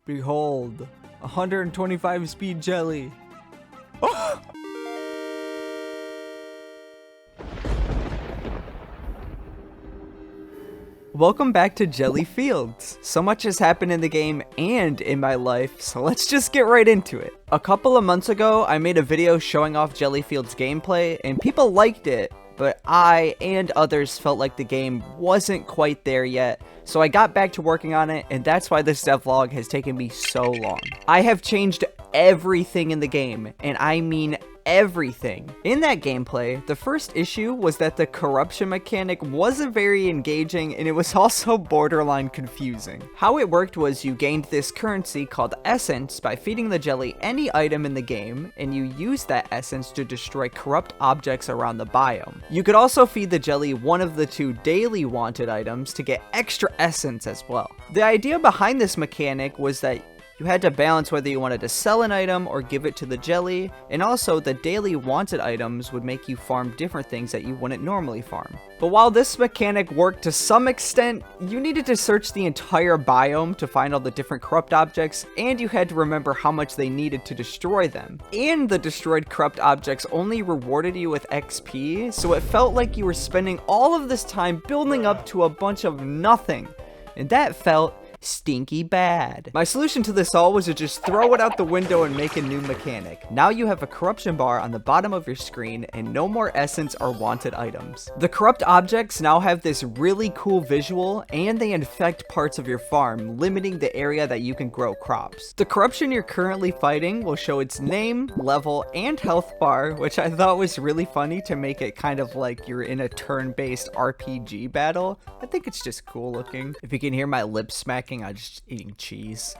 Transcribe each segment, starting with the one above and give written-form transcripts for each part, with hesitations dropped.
Behold, 125 speed jelly. Oh! Welcome back to Jelly Fields. So much has happened in the game and in my life, so let's just get right into it. A couple of months ago, I made a video showing off Jelly Fields gameplay, and people liked it, but I and others felt like the game wasn't quite there yet, so I got back to working on it, and that's why this devlog has taken me so long. I have changed everything in the game, and I mean everything. In that gameplay, the first issue was that the corruption mechanic wasn't very engaging, and it was also borderline confusing. How it worked was you gained this currency called essence by feeding the jelly any item in the game, and you used that essence to destroy corrupt objects around the biome. You could also feed the jelly one of the 2 daily wanted items to get extra essence as well. The idea behind this mechanic was that you had to balance whether you wanted to sell an item or give it to the jelly, and also the daily wanted items would make you farm different things that you wouldn't normally farm. But while this mechanic worked to some extent, you needed to search the entire biome to find all the different corrupt objects, and you had to remember how much they needed to destroy them. And the destroyed corrupt objects only rewarded you with XP, so it felt like you were spending all of this time building up to a bunch of nothing, and that felt stinky bad. My solution to this all was to just throw it out the window and make a new mechanic. Now you have a corruption bar on the bottom of your screen and no more essence or wanted items. The corrupt objects now have this really cool visual, and they infect parts of your farm, limiting the area that you can grow crops. The corruption you're currently fighting will show its name, level, and health bar, which I thought was really funny to make it kind of like you're in a turn-based RPG battle. I think it's just cool looking. If you can hear my lips smacking, I'm just eating cheese.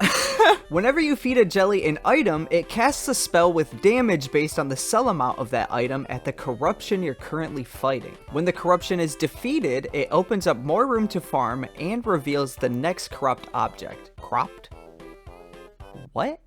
Whenever you feed a jelly an item, it casts a spell with damage based on the sell amount of that item at the corruption you're currently fighting. When the corruption is defeated, it opens up more room to farm and reveals the next corrupt object. Cropped? What?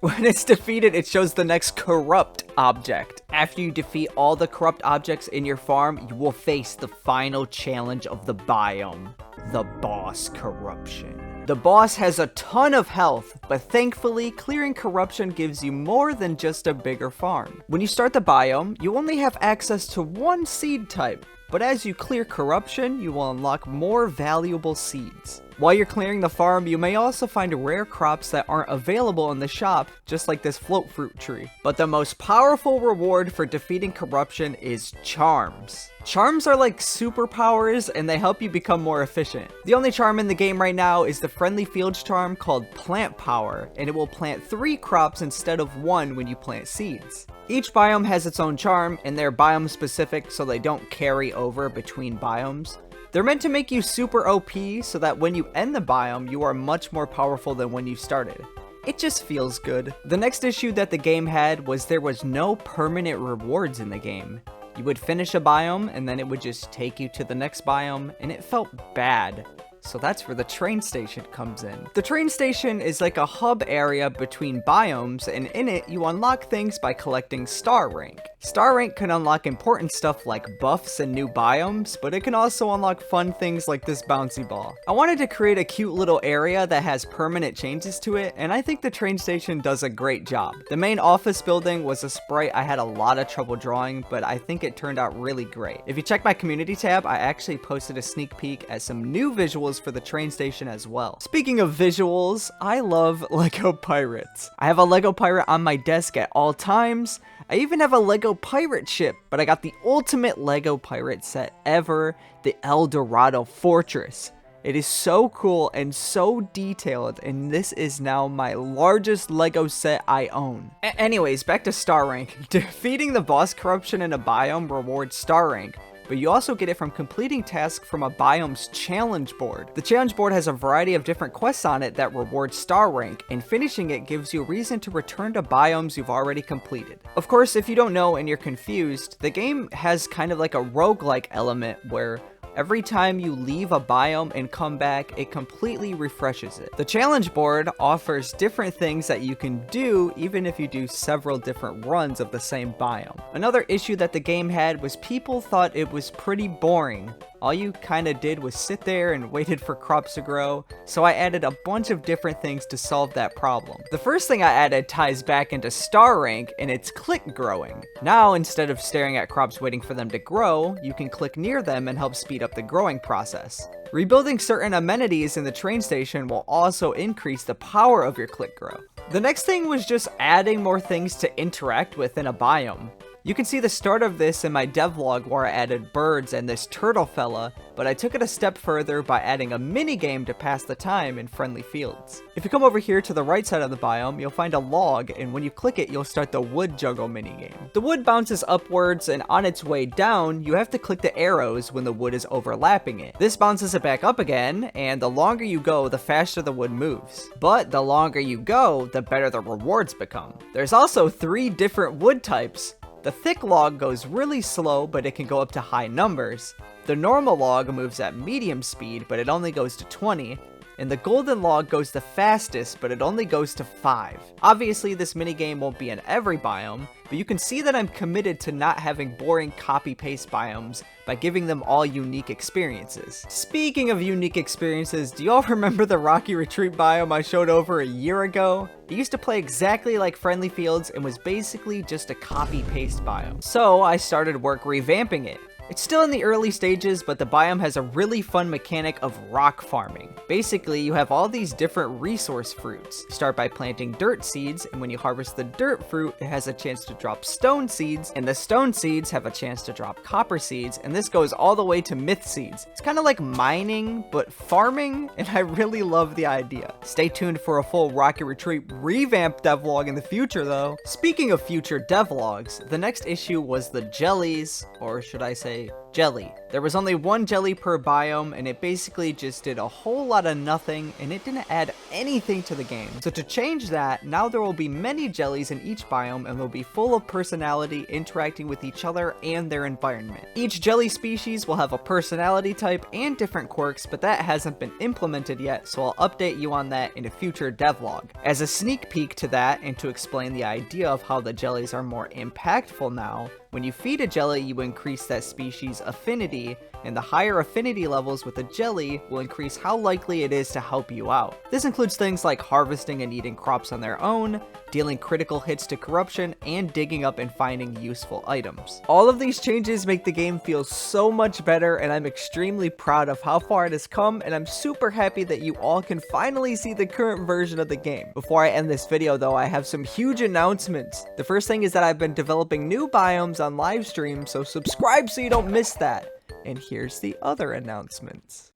When it's defeated, it shows the next corrupt object. After you defeat all the corrupt objects in your farm, you will face the final challenge of the biome, the boss corruption. The boss has a ton of health, but thankfully, clearing corruption gives you more than just a bigger farm. When you start the biome, you only have access to 1 seed type, but as you clear corruption, you will unlock more valuable seeds. While you're clearing the farm, you may also find rare crops that aren't available in the shop, just like this float fruit tree. But the most powerful reward for defeating corruption is charms. Charms are like superpowers, and they help you become more efficient. The only charm in the game right now is the friendly fields charm called Plant Power, and it will plant 3 crops instead of 1 when you plant seeds. Each biome has its own charm, and they're biome specific so they don't carry over between biomes. They're meant to make you super OP so that when you end the biome, you are much more powerful than when you started. It just feels good. The next issue that the game had was there was no permanent rewards in the game. You would finish a biome and then it would just take you to the next biome, and it felt bad. So that's where the train station comes in. The train station is like a hub area between biomes, and in it you unlock things by collecting star rank. Star rank can unlock important stuff like buffs and new biomes, but it can also unlock fun things like this bouncy ball. I wanted to create a cute little area that has permanent changes to it, and I think the train station does a great job. The main office building was a sprite I had a lot of trouble drawing, but I think it turned out really great. If you check my community tab, I actually posted a sneak peek at some new visuals for the train station as well. Speaking of visuals, I love Lego pirates. I have a Lego pirate on my desk at all times. I even have a Lego pirate ship, but I got the ultimate Lego pirate set ever, the El Dorado Fortress. It is so cool and so detailed, and this is now my largest Lego set I own. Anyways, back to star rank. Defeating the boss corruption in a biome rewards star rank, but you also get it from completing tasks from a biome's challenge board. The challenge board has a variety of different quests on it that reward star rank, and finishing it gives you a reason to return to biomes you've already completed. Of course, if you don't know and you're confused, the game has kind of like a roguelike element where Every time you leave a biome and come back, it completely refreshes it. The challenge board offers different things that you can do even if you do several different runs of the same biome. Another issue that the game had was people thought it was pretty boring. all you kinda did was sit there and waited for crops to grow, so I added a bunch of different things to solve that problem. The first thing I added ties back into star rank, and it's click growing. Now, instead of staring at crops waiting for them to grow, you can click near them and help speed up the growing process. Rebuilding certain amenities in the train station will also increase the power of your click grow. The next thing was just adding more things to interact with in a biome. You can see the start of this in my devlog where I added birds and this turtle fella, but I took it a step further by adding a mini game to pass the time in friendly fields. If you come over here to the right side of the biome, you'll find a log, and when you click it, you'll start the wood juggle minigame. The wood bounces upwards, and on its way down, you have to click the arrows when the wood is overlapping it. This bounces it back up again, and the longer you go, the faster the wood moves. But the longer you go, the better the rewards become. There's also 3 different wood types. The thick log goes really slow, but it can go up to high numbers. The normal log moves at medium speed, but it only goes to 20. And the golden log goes the fastest, but it only goes to 5. Obviously, this minigame won't be in every biome, but you can see that I'm committed to not having boring copy-paste biomes by giving them all unique experiences. Speaking of unique experiences, do y'all remember the Rocky Retreat biome I showed over a year ago? It used to play exactly like Friendly Fields and was basically just a copy-paste biome. So I started work revamping it. It's still in the early stages, but the biome has a really fun mechanic of rock farming. Basically, you have all these different resource fruits. You start by planting dirt seeds, and when you harvest the dirt fruit, it has a chance to drop stone seeds, and the stone seeds have a chance to drop copper seeds, and this goes all the way to myth seeds. It's kind of like mining, but farming, and I really love the idea. Stay tuned for a full Rocky Retreat revamped devlog in the future, though. Speaking of future devlogs, the next issue was the Jellies, or should I say Gelli. There was only 1 jelly per biome, and it basically just did a whole lot of nothing, and it didn't add anything to the game. So to change that, now there will be many jellies in each biome, and they'll be full of personality, interacting with each other and their environment. Each jelly species will have a personality type and different quirks, but that hasn't been implemented yet, so I'll update you on that in a future devlog. As a sneak peek to that, and to explain the idea of how the jellies are more impactful now, when you feed a jelly, you increase that species' affinity, and the higher affinity levels with a jelly will increase how likely it is to help you out. This includes things like harvesting and eating crops on their own, dealing critical hits to corruption, and digging up and finding useful items. All of these changes make the game feel so much better, and I'm extremely proud of how far it has come, and I'm super happy that you all can finally see the current version of the game. Before I end this video though, I have some huge announcements. The first thing is that I've been developing new biomes on live stream, so subscribe so you don't miss that. And here's the other announcements.